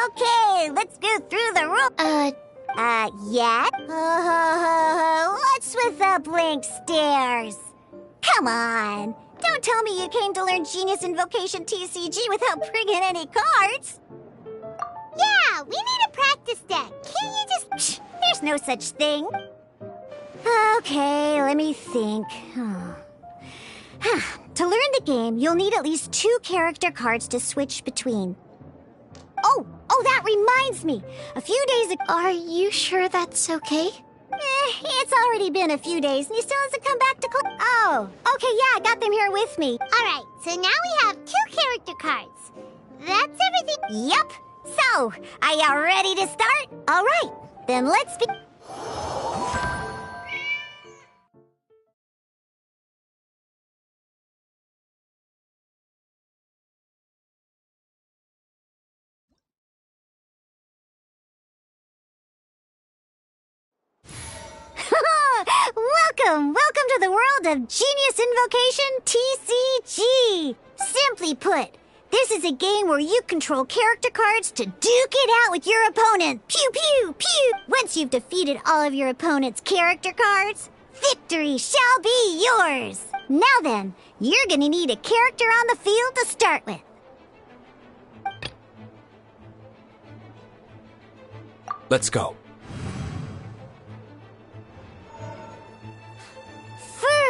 Okay, let's go through the room. Yeah? What's with the blank stares? Come on. Don't tell me you came to learn Genius Invocation TCG without bringing any cards. Yeah, we need a practice deck. Can't you just... Psh, there's no such thing. Okay, let me think. To learn the game, you'll need at least 2 character cards to switch between. Oh, that reminds me. A few days ago... Are you sure that's okay? It's already been a few days, and he still hasn't come back to Oh, okay, yeah, I got them here with me. Alright, so now we have 2 character cards. That's everything. Yep. So, are you ready to start? All right, then let's be... Welcome to the world of Genius Invocation TCG. Simply put, this is a game where you control character cards to duke it out with your opponent. Pew, pew, pew. Once you've defeated all of your opponent's character cards, victory shall be yours. Now then, you're gonna need a character on the field to start with. Let's go.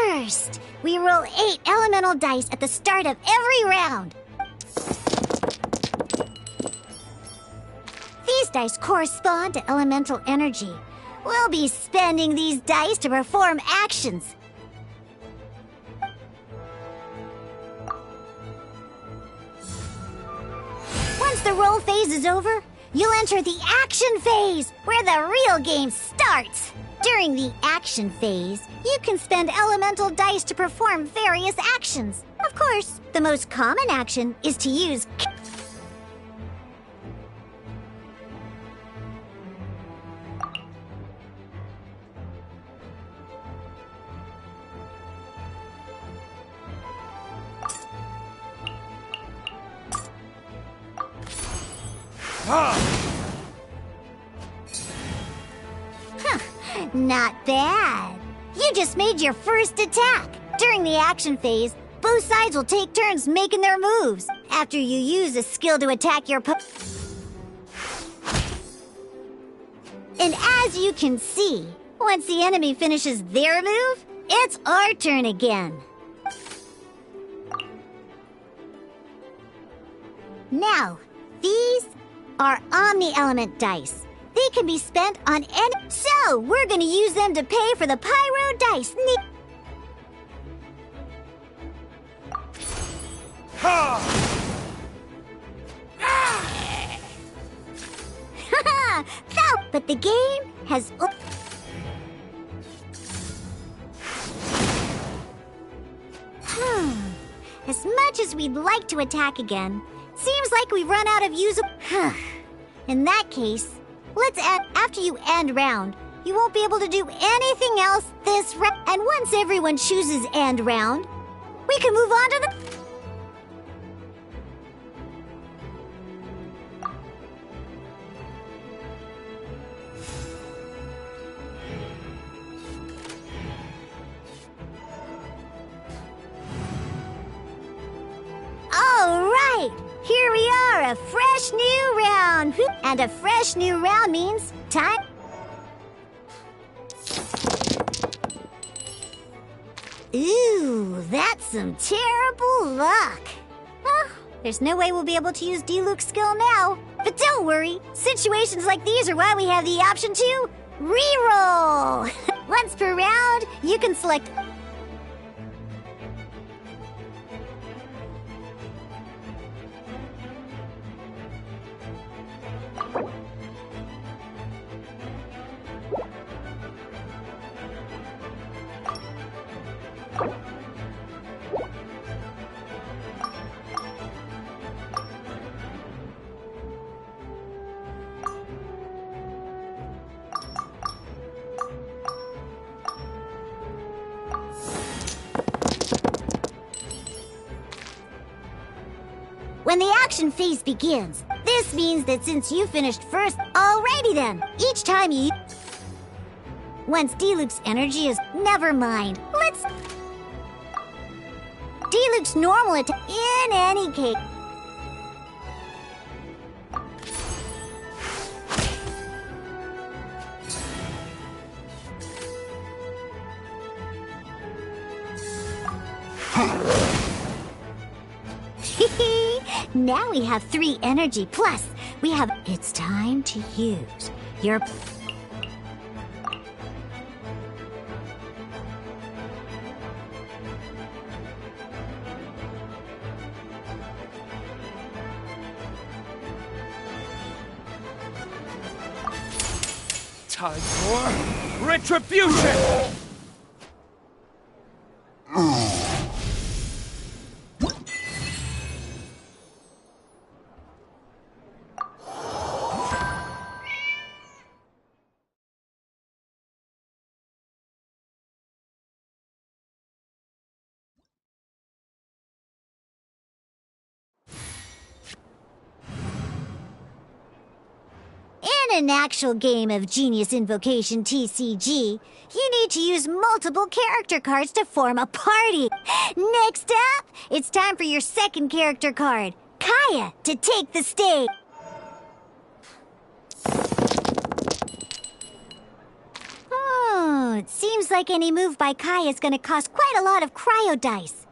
First, we roll 8 elemental dice at the start of every round. These dice correspond to elemental energy. We'll be spending these dice to perform actions. Once the roll phase is over, you'll enter the action phase, where the real game starts. During the action phase, you can spend elemental dice to perform various actions. Of course, the most common action is to use... Not bad. You just made your first attack. During the action phase, both sides will take turns making their moves. After you use a skill to attack your And as you can see, once the enemy finishes their move, it's our turn again. Now, these are Omni-Element dice. They can be spent on any... So, we're gonna use them to pay for the Pyro dice. But the game has... As much as we'd like to attack again, seems like we've run out of usable... In that case, let's end... After you end round, you won't be able to do anything else this round. And once everyone chooses end round, we can move on to the... All right, here we are, a fresh new round. And a fresh new round means time. Ooh, that's some terrible luck. Well, there's no way we'll be able to use D-Luke's skill now. But don't worry, situations like these are why we have the option to reroll. Once per round, you can select... when the action phase begins. This means that since you finished first, alrighty then. Each time you... Once D-Luke's energy is... Never mind. Let's... D-Luke's normal attack... In any case... Now we have 3 energy, plus we have... It's time to use your... Time for retribution! In an actual game of Genius Invocation TCG, you need to use multiple character cards to form a party. Next up, it's time for your second character card, Kaya, to take the stage. Oh, it seems like any move by Kaya is going to cost quite a lot of cryo dice.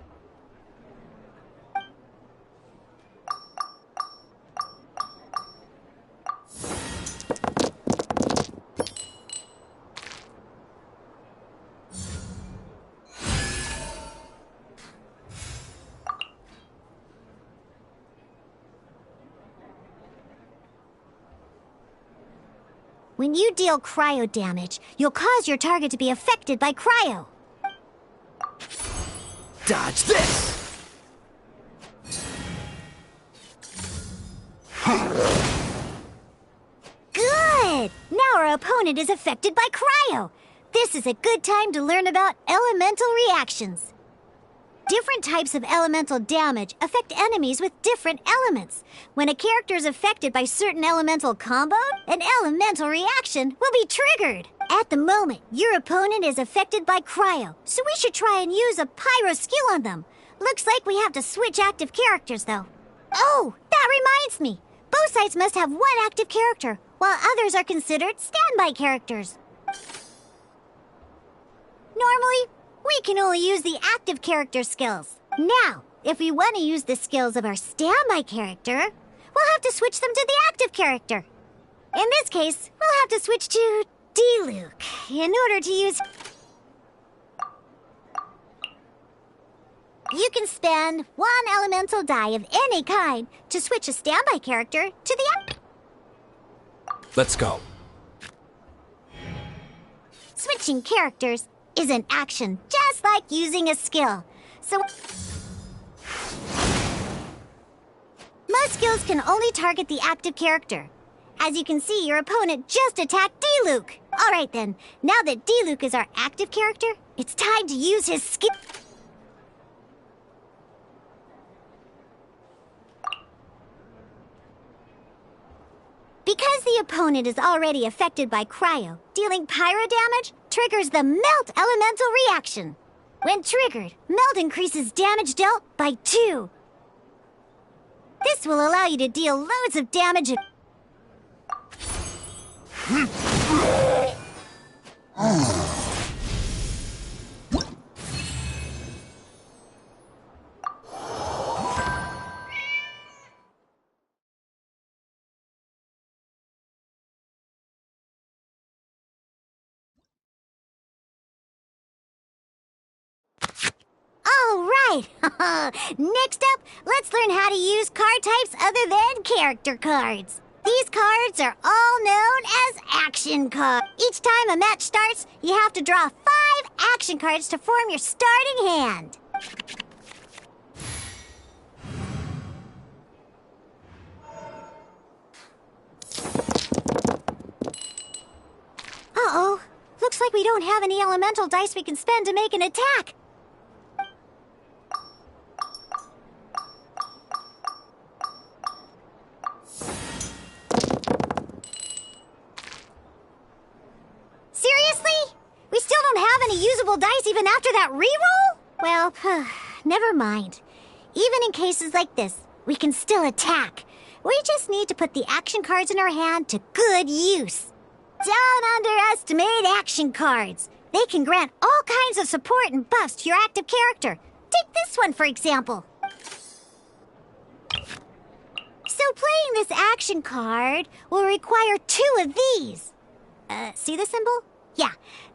When you deal cryo damage, you'll cause your target to be affected by cryo. Dodge this! Good! Now our opponent is affected by cryo. This is a good time to learn about elemental reactions. Different types of elemental damage affect enemies with different elements. When a character is affected by certain elemental combo, an elemental reaction will be triggered. At the moment, your opponent is affected by cryo, so we should try and use a pyro skill on them. Looks like we have to switch active characters, though. Oh, that reminds me. Both sides must have one active character, while others are considered standby characters. Normally, we can only use the active character skills. Now, if we want to use the skills of our standby character, we'll have to switch them to the active character. In this case, we'll have to switch to D-Luke in order to use... You can spend 1 elemental die of any kind to switch a standby character to the... Let's go. Switching characters is an action, just like using a skill. So... Most skills can only target the active character. As you can see, your opponent just attacked D-Luke. Alright then, now that D-Luke is our active character, it's time to use his skill... Because the opponent is already affected by cryo, dealing pyro damage triggers the melt elemental reaction. When triggered, melt increases damage dealt by 2. This will allow you to deal loads of damage and... All right! Next up, let's learn how to use card types other than character cards. These cards are all known as action cards. Each time a match starts, you have to draw 5 action cards to form your starting hand. Uh-oh. Looks like we don't have any elemental dice we can spend to make an attack. even after that reroll? Well, never mind. Even in cases like this, we can still attack. We just need to put the action cards in our hand to good use. Don't underestimate action cards. They can grant all kinds of support and buffs to your active character. Take this one, for example. So playing this action card will require 2 of these. See the symbol? Yeah,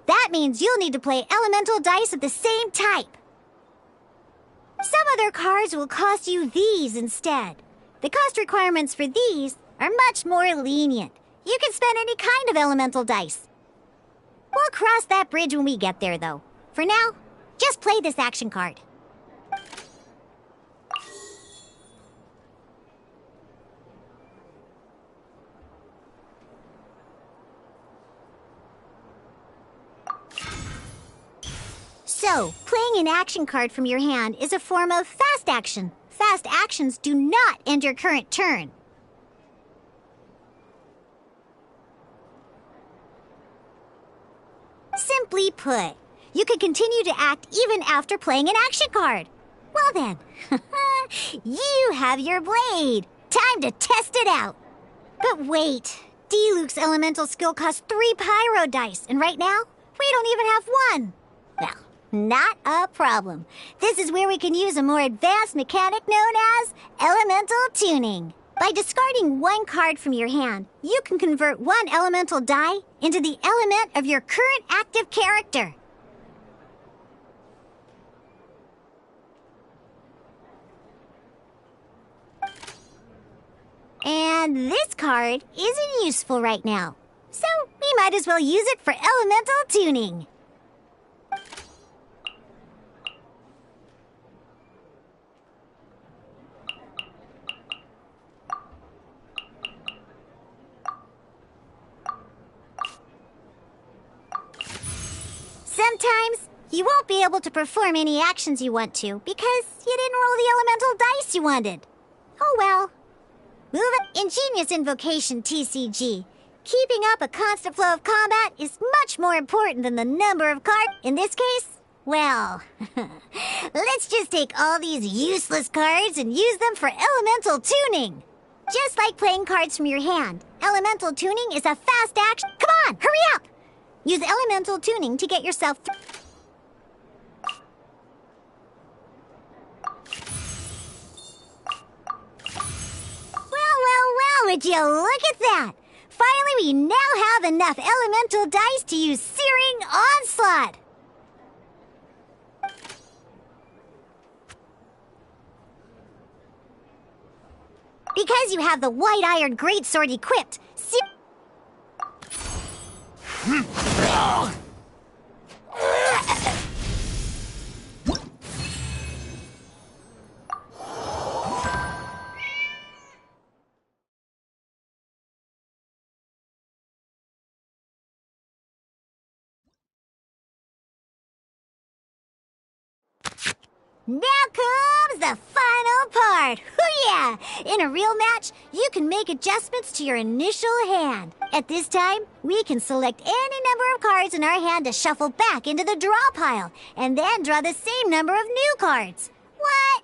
that means you'll need to play elemental dice of the same type. Some other cards will cost you these instead. The cost requirements for these are much more lenient. You can spend any kind of elemental dice. We'll cross that bridge when we get there, though. For now, just play this action card. So, playing an action card from your hand is a form of fast action. Fast actions do not end your current turn. Simply put, you can continue to act even after playing an action card. Well then, you have your blade. Time to test it out. But wait, Diluc's elemental skill costs 3 pyro dice, and right now, we don't even have 1. Well, not a problem. This is where we can use a more advanced mechanic known as elemental tuning. By discarding 1 card from your hand, you can convert 1 elemental die into the element of your current active character. And this card isn't useful right now, so we might as well use it for elemental tuning. Sometimes you won't be able to perform any actions you want to because you didn't roll the elemental dice you wanted. Oh well. Move it. Ingenious Invocation, TCG. Keeping up a constant flow of combat is much more important than the number of cards. In this case, well, let's just take all these useless cards and use them for elemental tuning. Just like playing cards from your hand, elemental tuning is a fast action. Come on, hurry up! Use elemental tuning to get yourself through. Well, would you look at that? Finally, we now have enough elemental dice to use Searing Onslaught. Because you have the White Iron Greatsword equipped, now comes the final part. Hoo-yeah! In a real match, you can make adjustments to your initial hand. At this time, we can select any number of cards in our hand to shuffle back into the draw pile, and then draw the same number of new cards. What?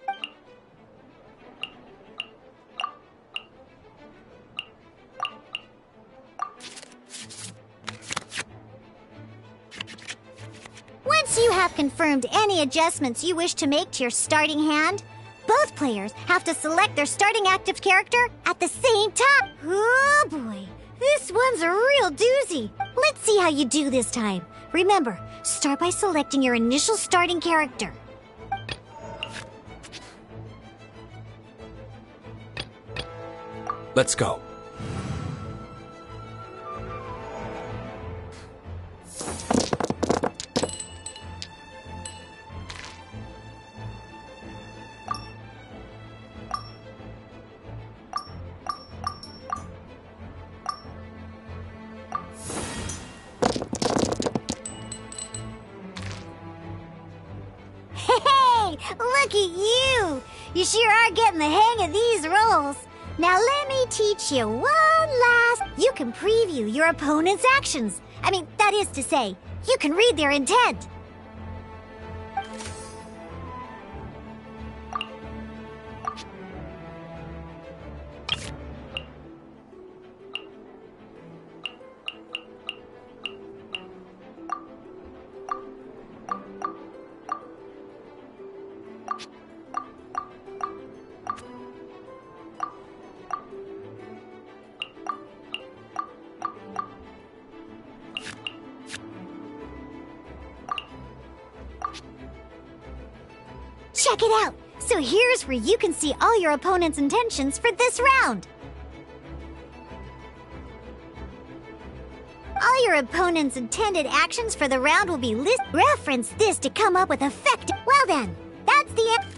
Once you have confirmed any adjustments you wish to make to your starting hand, both players have to select their starting active character at the same time. Oh boy, this one's a real doozy. Let's see how you do this time. Remember, start by selecting your initial starting character. Let's go. Hey, look at you! You sure are getting the hang of these rolls. Now let me teach you one last... You can preview your opponent's actions. I mean, that is to say, you can read their intent. Check it out! So here's where you can see all your opponent's intentions for this round. All your opponent's intended actions for the round will be listed. Reference this to come up with effective. Well then, that's the end.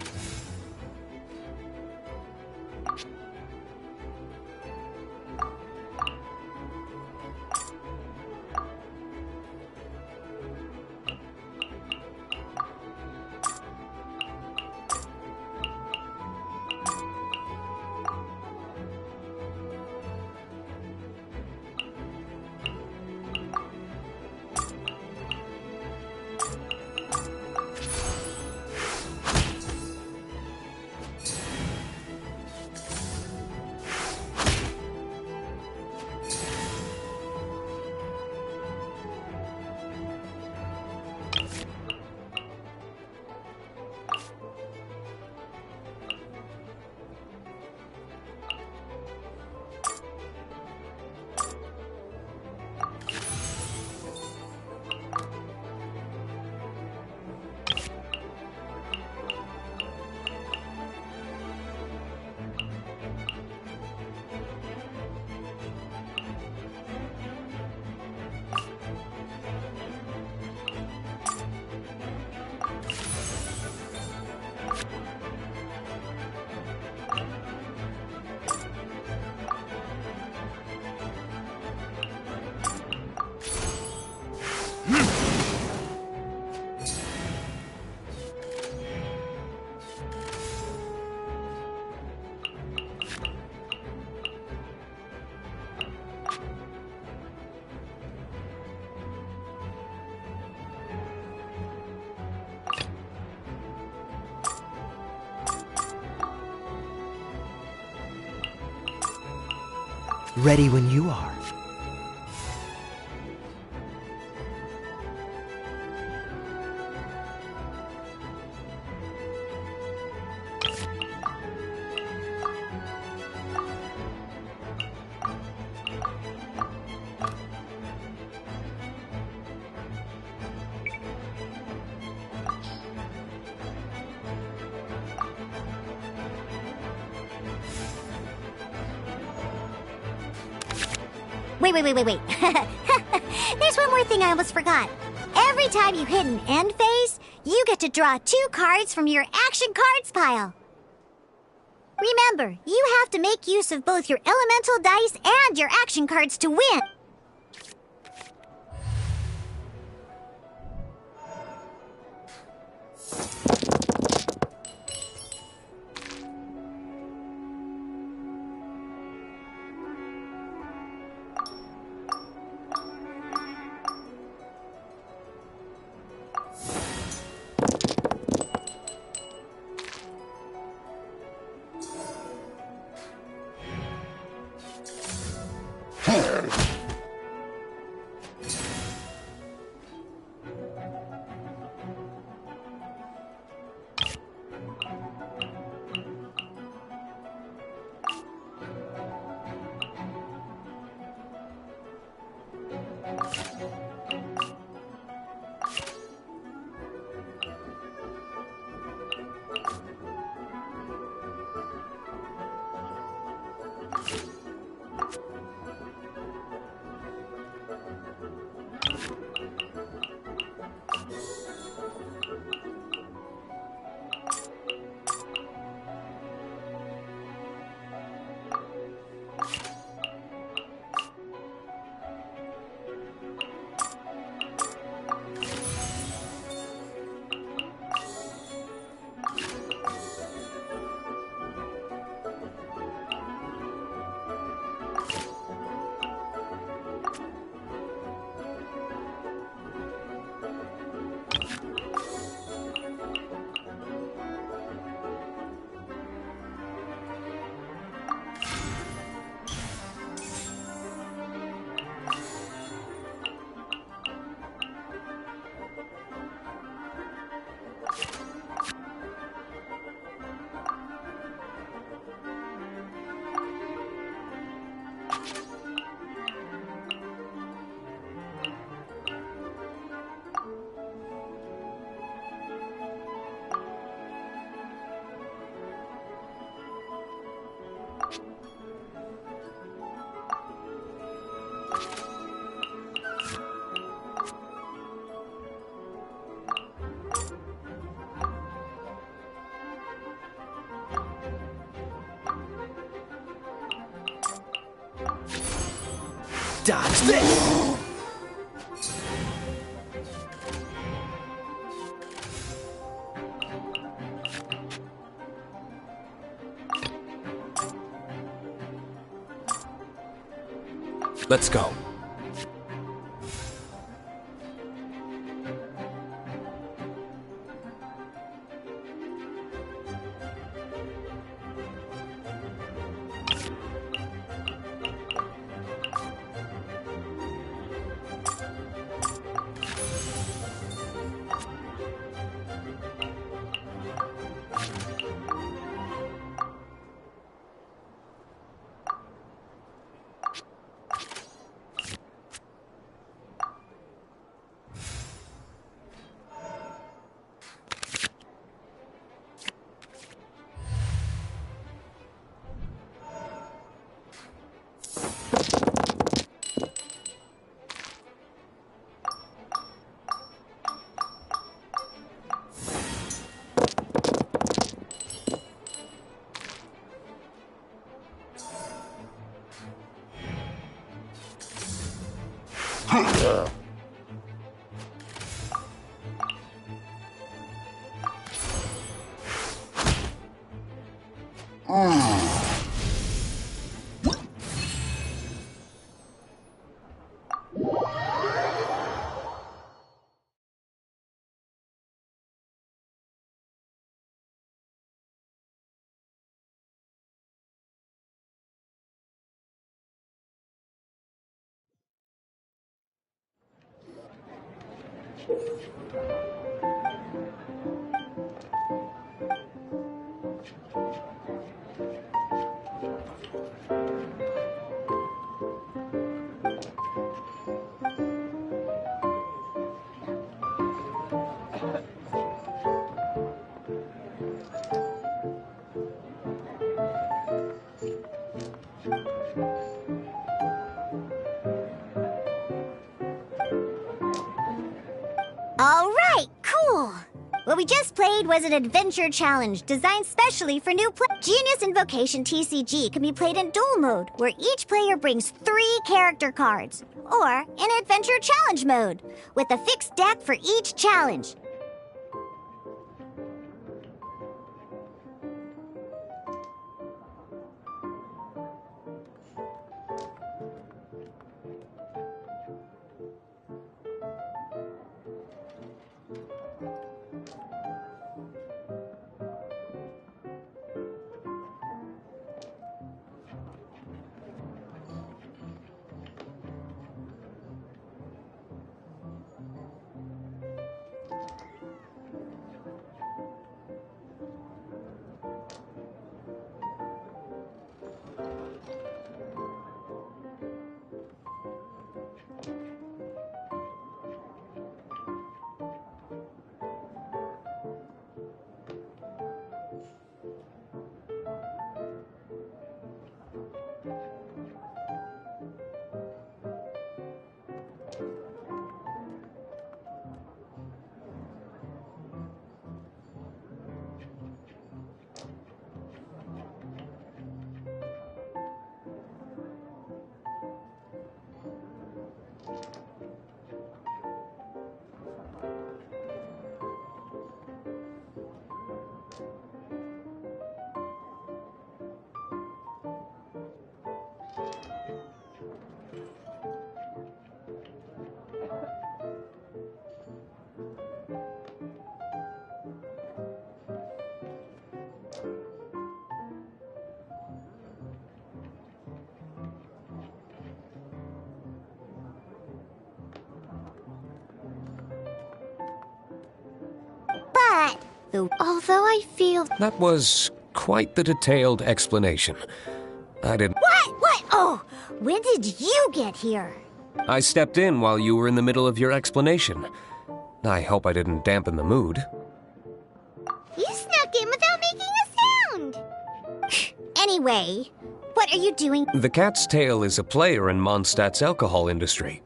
Ready when you are. Wait. There's one more thing I almost forgot. Every time you hit an end phase, you get to draw 2 cards from your action cards pile. Remember, you have to make use of both your elemental dice and your action cards to win. Dodge this! Let's go. All right, cool. What we just played was an adventure challenge designed specially for new players. Genius Invocation TCG can be played in duel mode, where each player brings 3 character cards, or in adventure challenge mode, with a fixed deck for each challenge. But Although I feel... That was quite the detailed explanation. I didn't... What? Oh, when did you get here? I stepped in while you were in the middle of your explanation. I hope I didn't dampen the mood. You snuck in without making a sound. Anyway, what are you doing? The Cat's Tail is a player in Mondstadt's alcohol industry.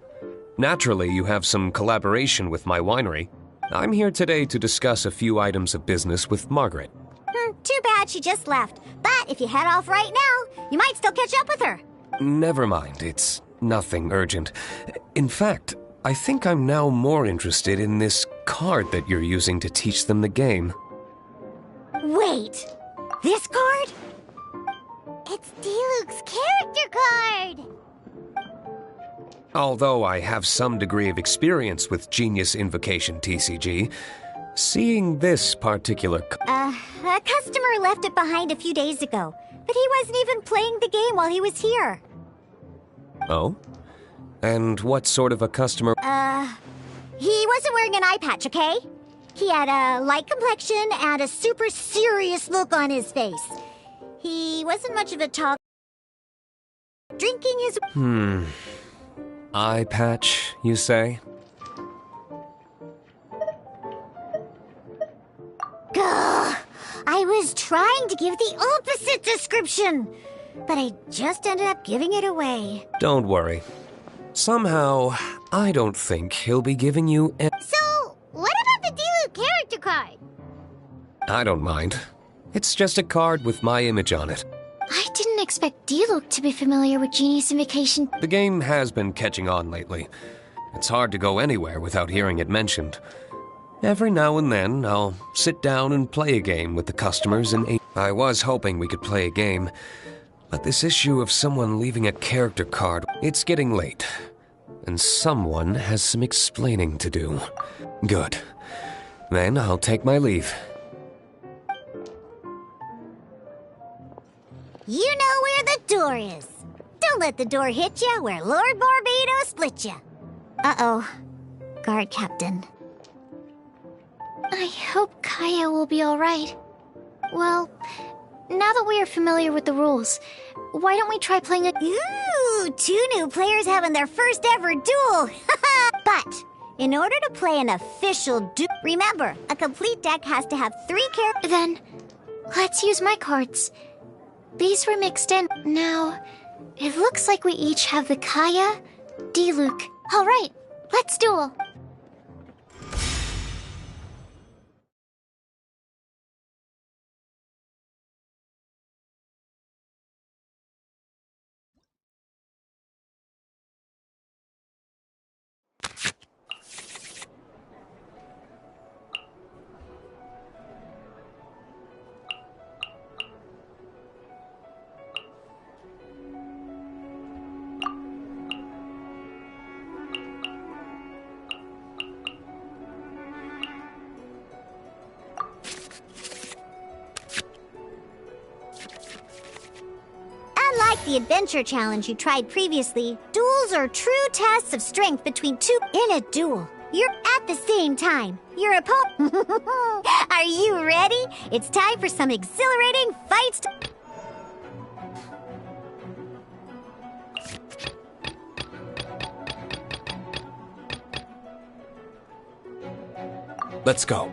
Naturally, you have some collaboration with my winery. I'm here today to discuss a few items of business with Margaret. Too bad she just left. But if you head off right now, you might still catch up with her. Never mind, it's nothing urgent. In fact, I think I'm now more interested in this card that you're using to teach them the game. Wait, this card? It's Diluc's character card! Although I have some degree of experience with Genius Invocation TCG, seeing this particular A customer left it behind a few days ago, but he wasn't even playing the game while he was here. Oh? And what sort of a customer? He wasn't wearing an eye patch, okay? He had a light complexion and a super serious look on his face. He wasn't much of a talk. Drinking his... Eye patch, you say? Gah! I was trying to give the opposite description, but I just ended up giving it away. Don't worry. Somehow, I don't think he'll be giving you So, what about the Diluc character card? I don't mind. It's just a card with my image on it. I didn't expect Diluc to be familiar with Genius Invocation. The game has been catching on lately. It's hard to go anywhere without hearing it mentioned. Every now and then, I'll sit down and play a game with the customers and I was hoping we could play a game, but this issue of someone leaving a character card, it's getting late, and someone has some explaining to do. Good. Then I'll take my leave. You know where the door is. Don't let the door hit you where Lord Morbido split you. Uh-oh. Guard captain. I hope Kaya will be alright. Well, now that we are familiar with the rules, why don't we try playing a... Ooh, 2 new players having their first ever duel. But in order to play an official duel, remember, a complete deck has to have 3 characters. Then, let's use my cards. These were mixed in. Now, it looks like we each have the Kaya, Diluc. Alright, let's duel. Unlike the adventure challenge you tried previously, duels are true tests of strength between 2 in a duel. You're at the same time. Your opponent... Are you ready? It's time for some exhilarating fights to... Let's go.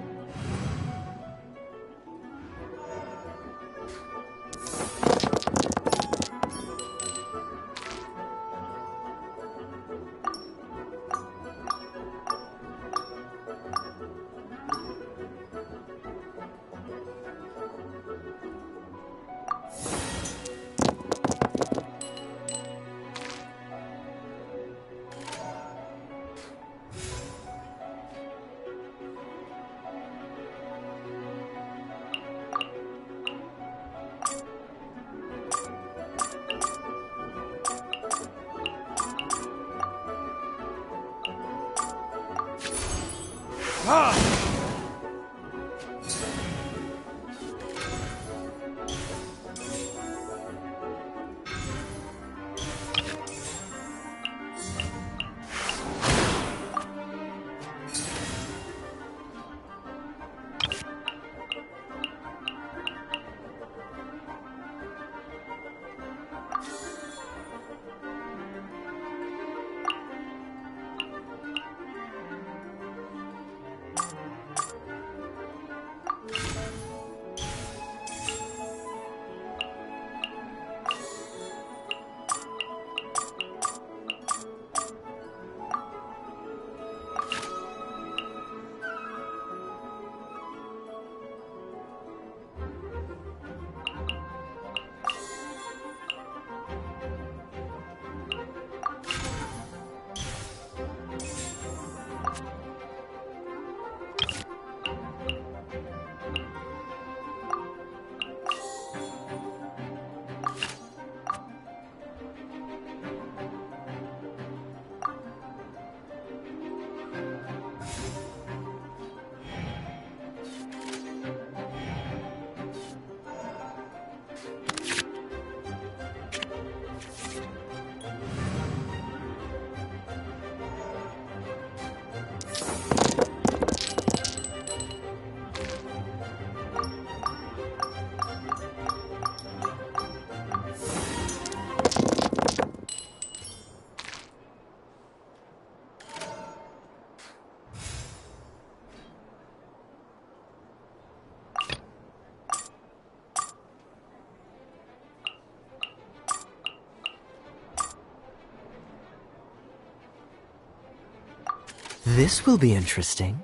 This will be interesting.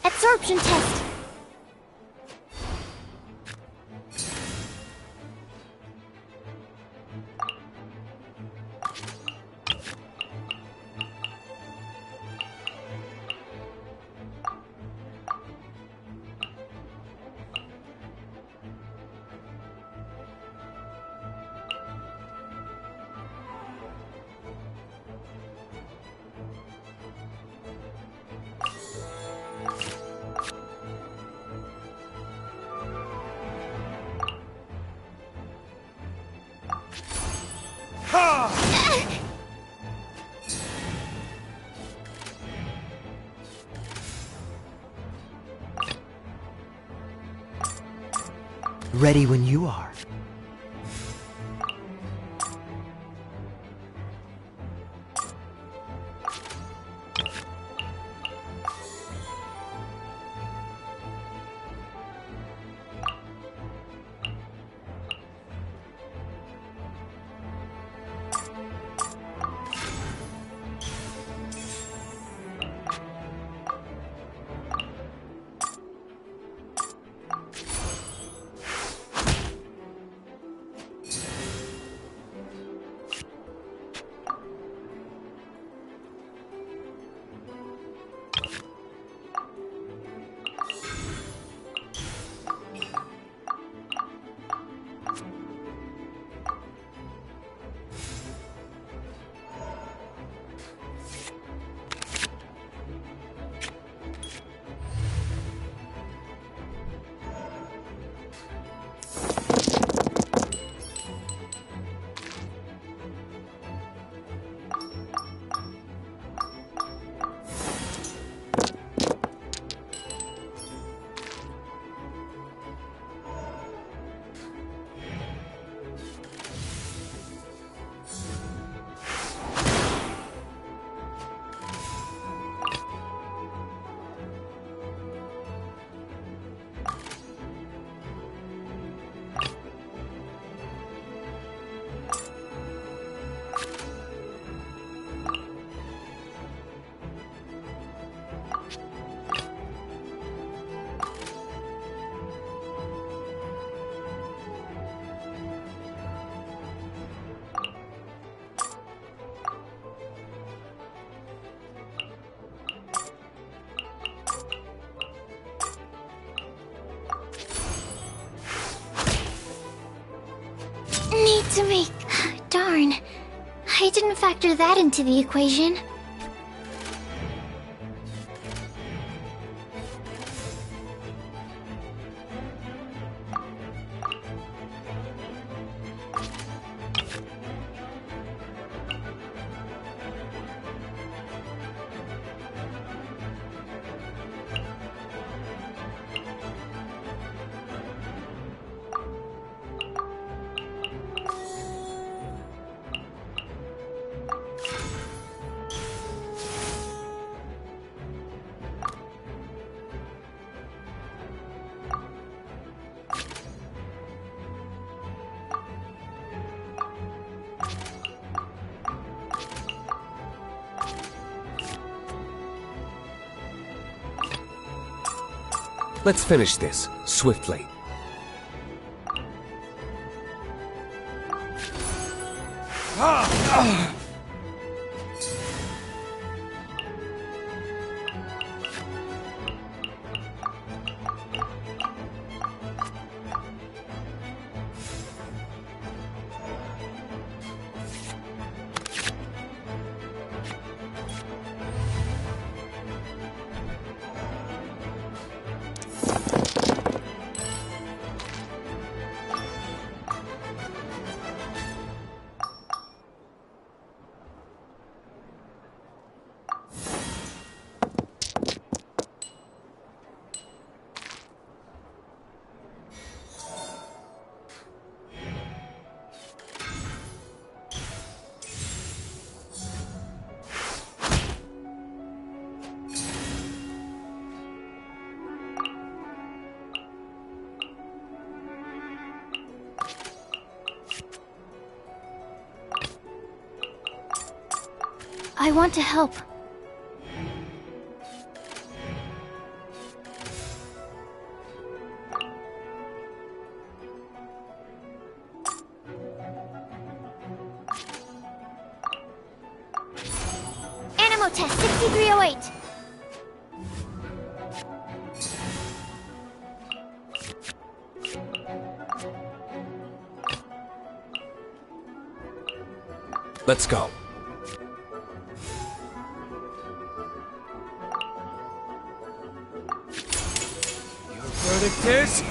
Absorption test. Ready when you are. Need to make... Darn. I didn't factor that into the equation. Let's finish this, swiftly. I want to help. Animo test 6308. Let's go. Your verdict is...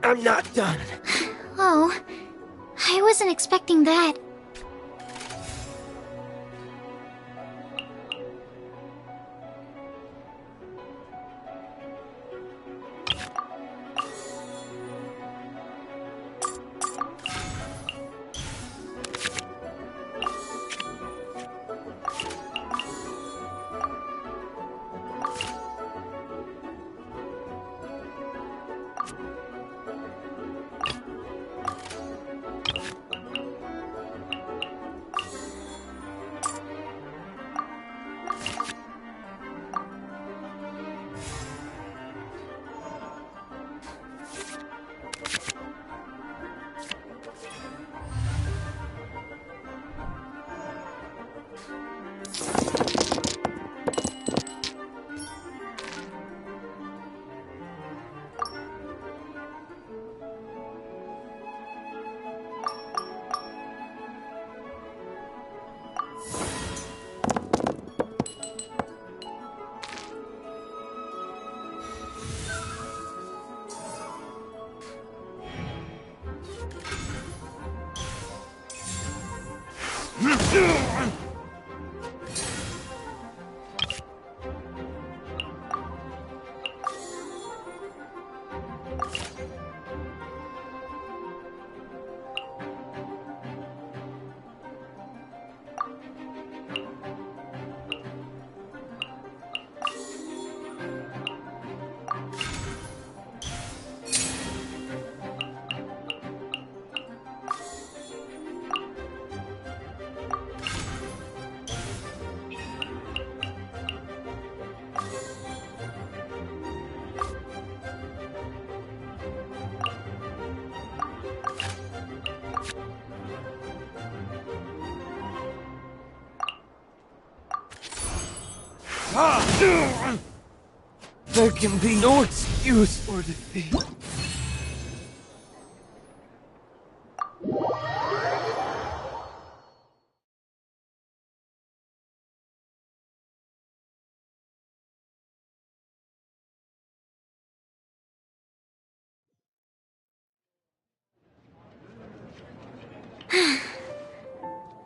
I'm not done. Oh, I wasn't expecting that. There can be no excuse for defeat.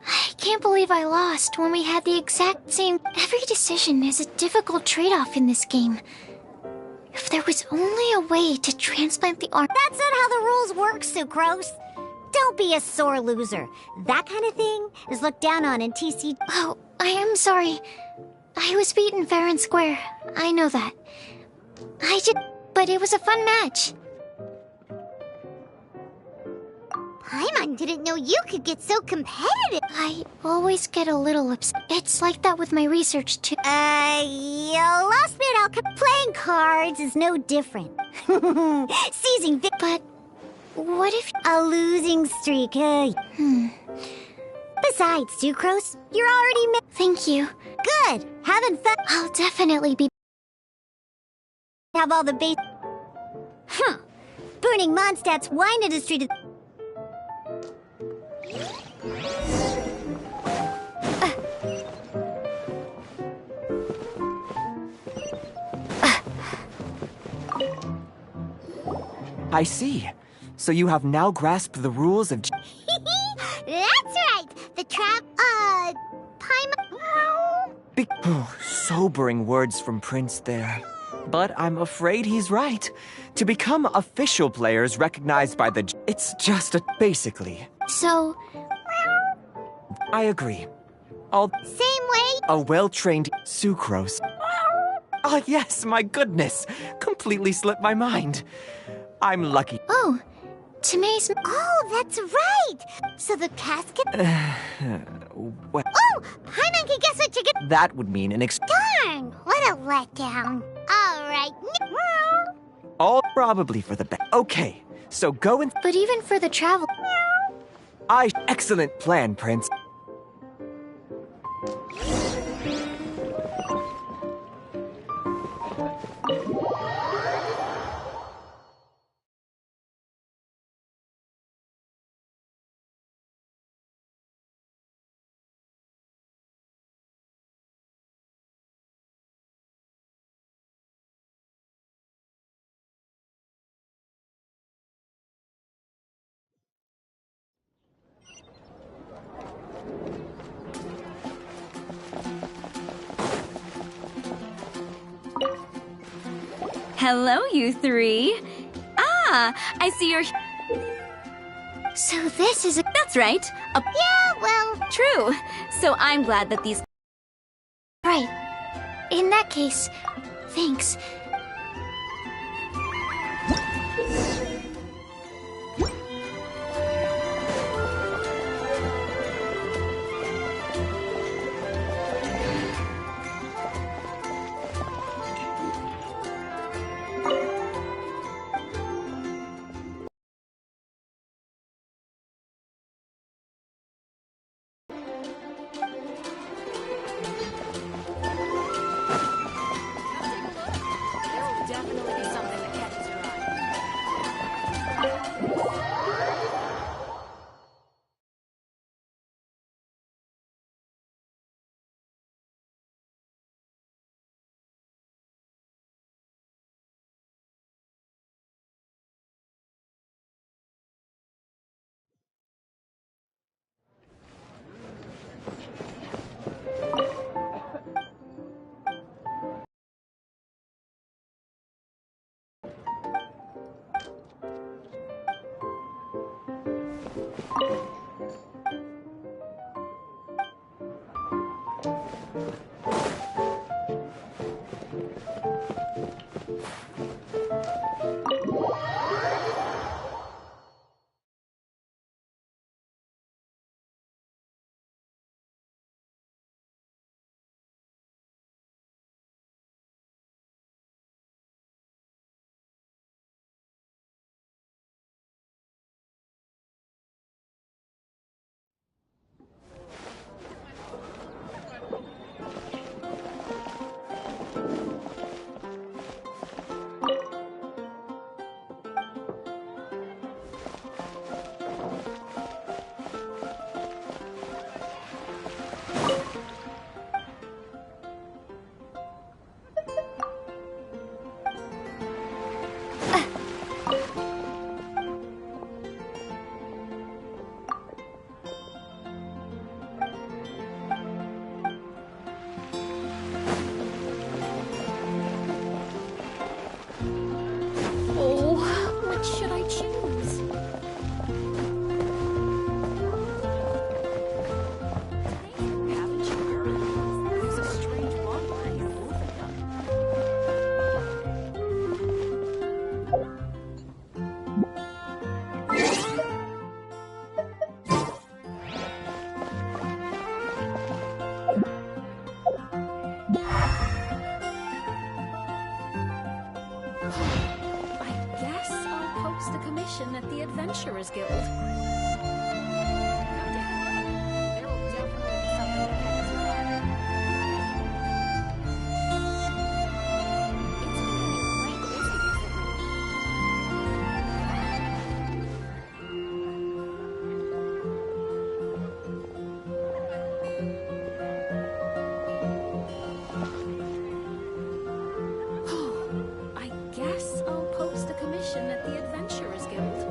I can't believe I lost when we had the exact same... Every decision is a difficult trade-off in this game. If there was only a way to transplant the arm... That's not how the rules work, Sucrose. Don't be a sore loser. That kind of thing is looked down on in TC... Oh, I am sorry. I was beaten fair and square. I know that. But it was a fun match. Paimon didn't know you could get so competitive. I always get a little upset. It's like that with my research, too. You lost me at playing cards is no different. Seizing But what if... a losing streak. Besides, Sucrose, you're already Thank you. good. Having fun. I'll definitely be... Have all the base. Burning Mondstadt's wine industry to. I see. So you have now grasped the rules of... That's right. The trap, Paimon... sobering words from Prince there. But I'm afraid he's right. To become official players recognized by the... It's just a... Basically. So... I agree. All... Same way. A well-trained Sucrose. Oh, yes, my goodness. Completely slipped my mind. I'm lucky. Oh, Today's... Oh, that's right! So the casket... Well, Oh! Hi, Monkey, guess what you get? that would mean Darn! What a letdown. All right. all probably for the best. Okay, so go and... But even for the travel... Excellent plan, Prince. Hello, you three. Ah, I see you're... So this is a... That's right. Yeah, well... True. So I'm glad that these... Right. In that case, thanks. At the Adventurers Guild. There will definitely be something that catches your eye. It's been quite busy recently. I guess I'll post a commission at the Adventurers Guild.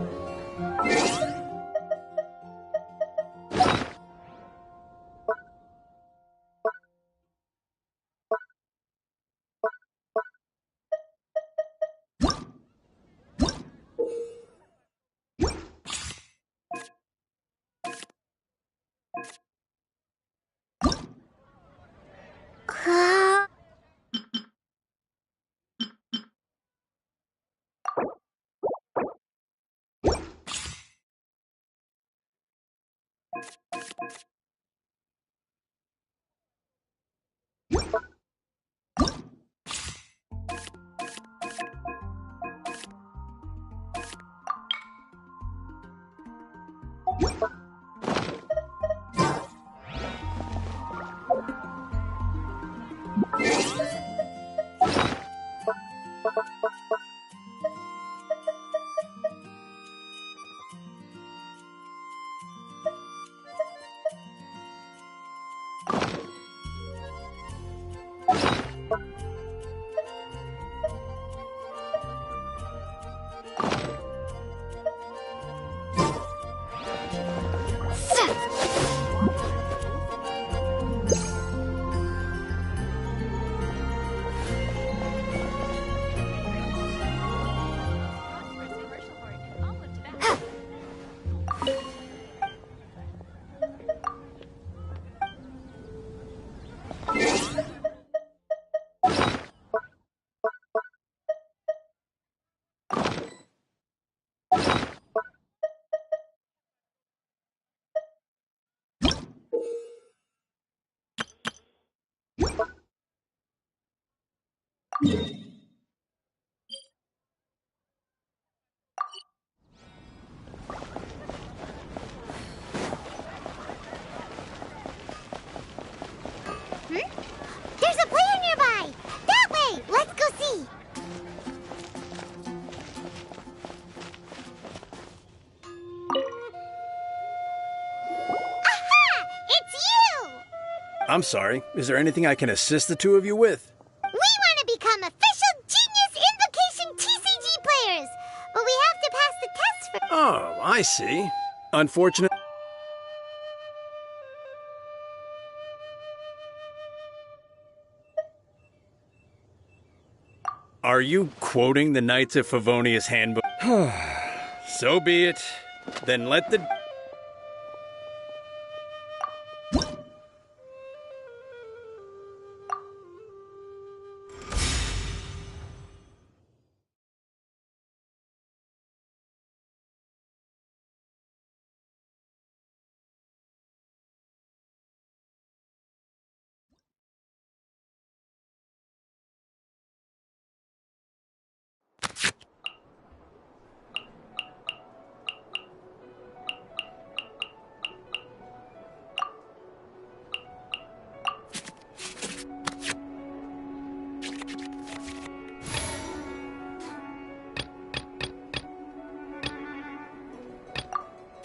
There's a player nearby! That way! Let's go see! Aha! It's you! I'm sorry. Is there anything I can assist the two of you with? We want to become official Genius Invocation TCG players, but we have to pass the test first. Oh, I see. Unfortunate. Are you quoting the Knights of Favonius handbook? So be it. Then let the...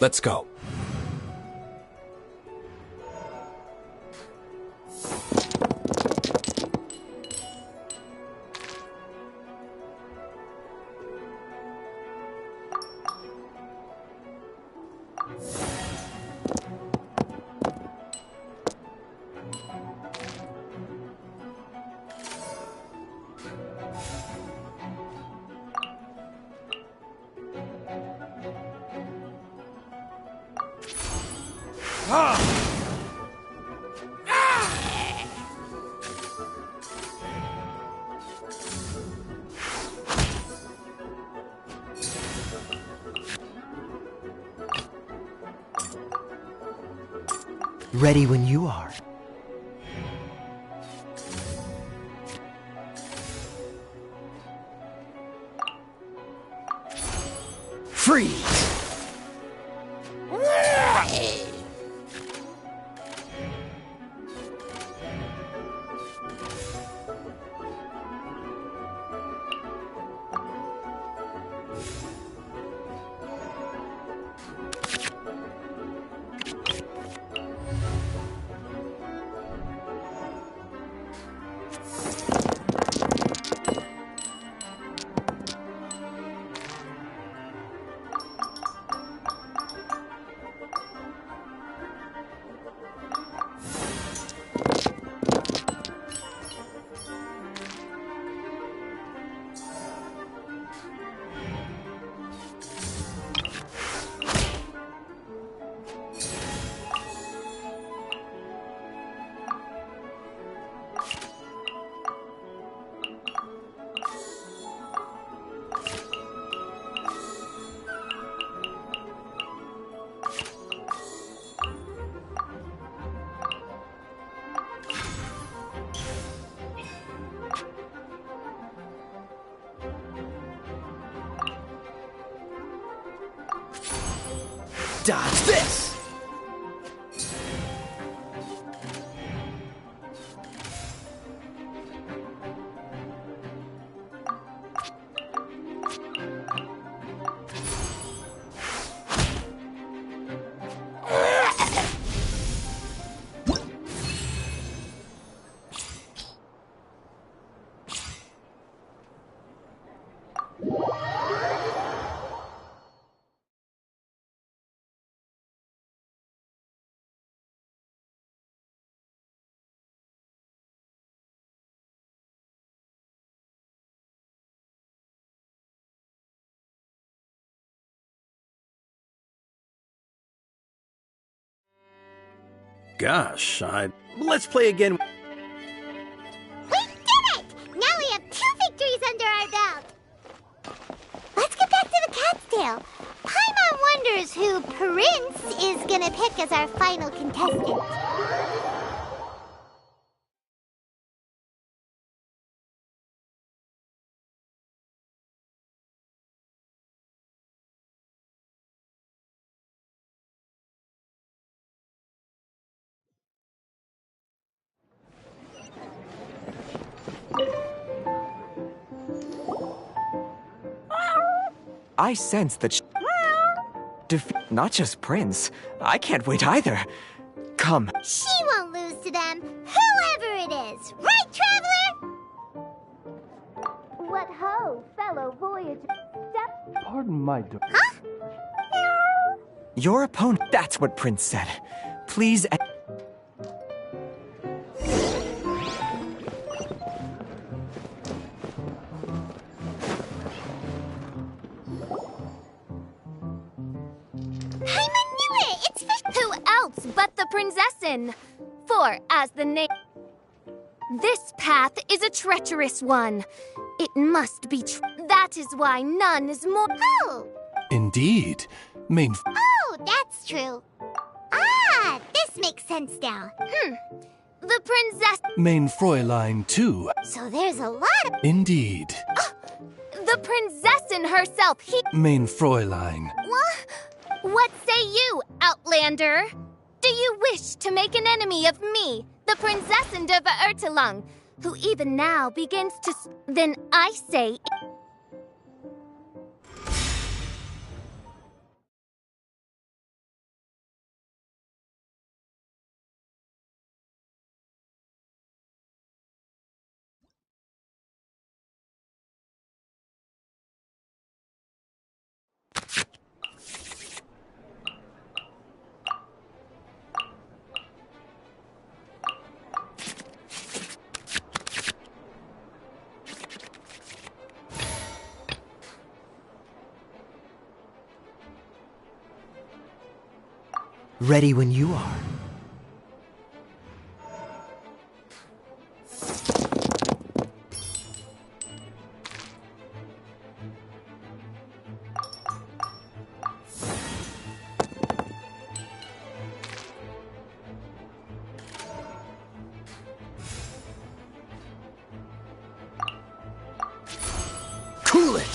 Let's go. Ready when you are. Freeze! Dodge this! gosh, let's play again. We did it! Now we have 2 victories under our belt. Let's get back to the cat's tail. Paimon wonders who Prince is gonna pick as our final contestant. I sense that not just Prince. I can't wait either. Come. She won't lose to them, whoever it is. Right, Traveler? What ho, fellow voyager. Step. Pardon my door. Huh? Your opponent. That's what Prince said. Please. Who else but the Prinzessin? For, as the name... This path is a treacherous one. It must be that is why none is more... Oh! Indeed. Oh, that's true. Ah, this makes sense now. The Princess... Main Fräulein, too. So there's a lot of... Indeed. The Prinzessin herself, Main Fräulein. What say you, Outlander? Do you wish to make an enemy of me, the Prinzessin de Verurtelung, who even now begins to... Then I say... Ready when you are. Cool it!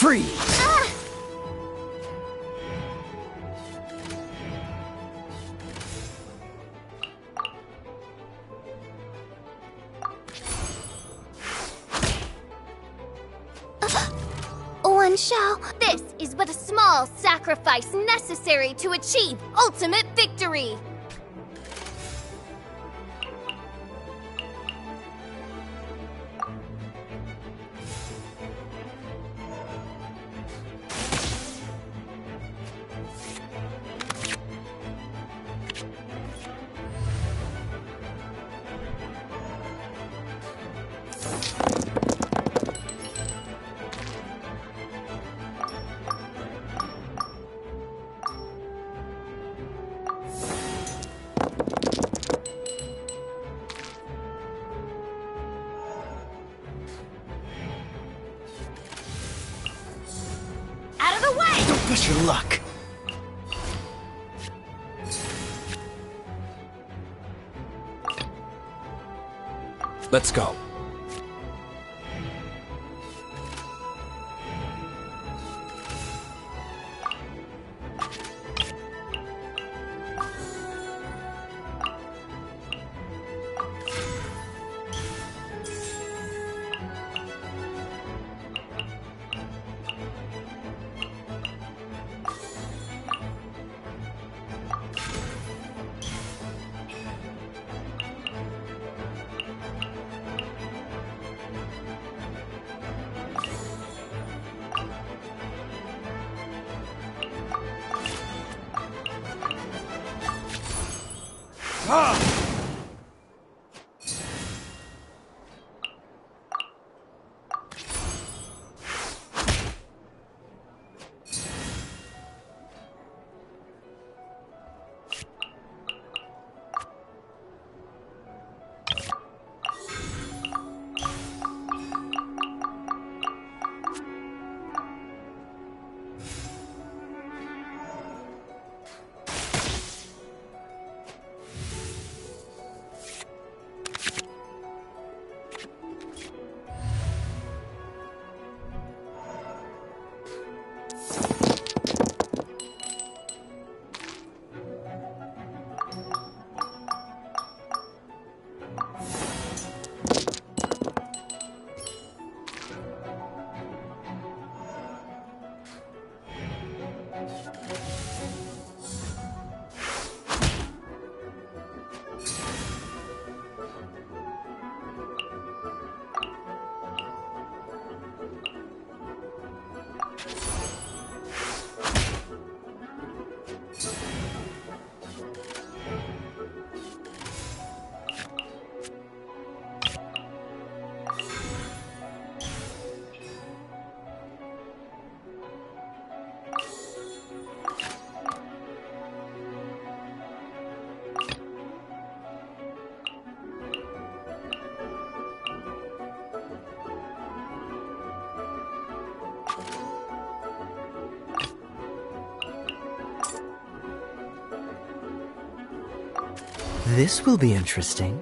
Freeze! One shall. This is but a small sacrifice necessary to achieve ultimate victory. Out of the way! Don't push your luck. Let's go. This will be interesting.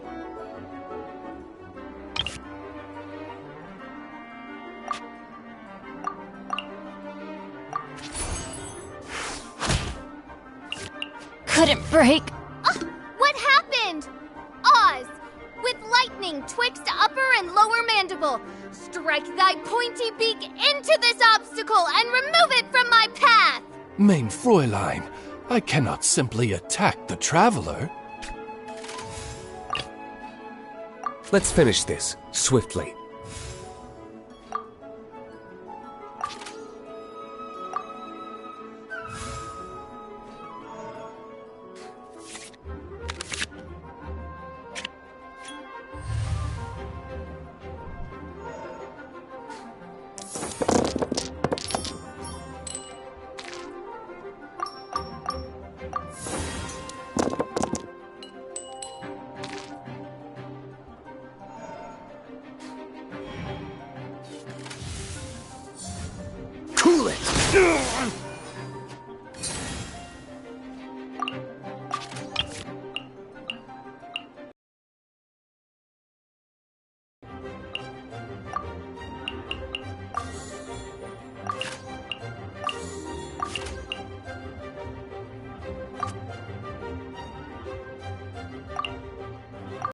Couldn't break. What happened? Oz, with lightning twixt upper and lower mandible, strike thy pointy beak into this obstacle and remove it from my path! Mein Fräulein, I cannot simply attack the traveler. Let's finish this, swiftly. Cool it!